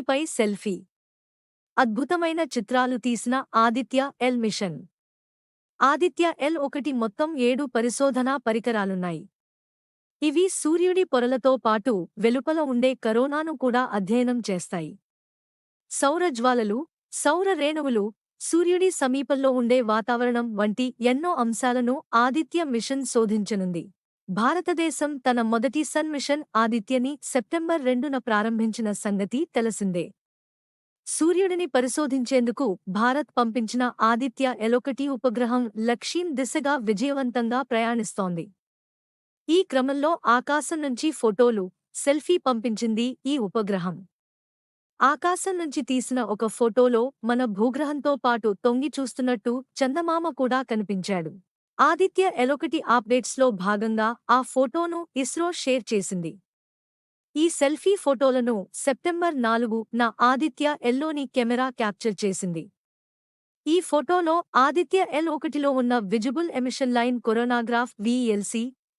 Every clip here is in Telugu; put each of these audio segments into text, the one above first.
సూర్యుడిపై సెల్ఫీ. అద్భుతమైన చిత్రాలు తీసిన ఆదిత్య-ఎల్ మిషన్. ఆదిత్య-ఎల్-1 మొత్తం 7 పరిశోధనా పరికరాలున్నాయి. ఇవి సూర్యుడి పొరలతో పాటు వెలుపల ఉండే కరోనాను కూడా అధ్యయనం చేస్తాయి. సౌర జ్వాలలు, సౌర రేణువులు, సూర్యుడి సమీపంలో ఉండే వాతావరణం వంటి ఎన్నో అంశాలను ఆదిత్య మిషన్ శోధించనుంది. భారతదేశం తన మొదటి సన్ మిషన్ ఆదిత్యని సెప్టెంబర్ 2న ప్రారంభించిన సంగతి తెలిసిందే. సూర్యుడిని పరిశోధించేందుకు భారత్ పంపించిన ఆదిత్య-ఎల్-1 ఉపగ్రహం లక్ష్యం దిశగా విజయవంతంగా ప్రయాణిస్తోంది. ఈ క్రమంలో ఆకాశం నుంచి ఫోటోలు, సెల్ఫీ పంపించింది ఈ ఉపగ్రహం. ఆకాశం నుంచి తీసిన ఒక ఫోటోలో మన భూగ్రహంతో పాటు తొంగి చూస్తున్నట్టు చందమామ కూడా కనిపించాడు. ఆదిత్య-ఎల్-1 అప్డేట్స్లో భాగంగా ఆ ఫోటోను ఇస్రో షేర్ చేసింది. ఈ సెల్ఫీ ఫోటోలను సెప్టెంబర్ 4న ఆదిత్య-ఎల్-లోని కెమెరా క్యాప్చర్ చేసింది. ఈ ఫోటోలో ఆదిత్య-ఎల్-1లో ఉన్న visible emission line coronagraph (VLC),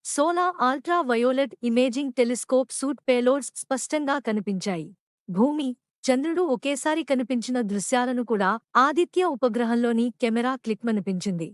solar ultraviolet imaging telescope suite payloads స్పష్టంగా కనిపించాయి. భూమి, చంద్రుడు ఒకేసారి కనిపించిన దృశ్యాలను కూడా ఆదిత్య ఉపగ్రహంలోని కెమెరా క్లిక్మనిపించింది.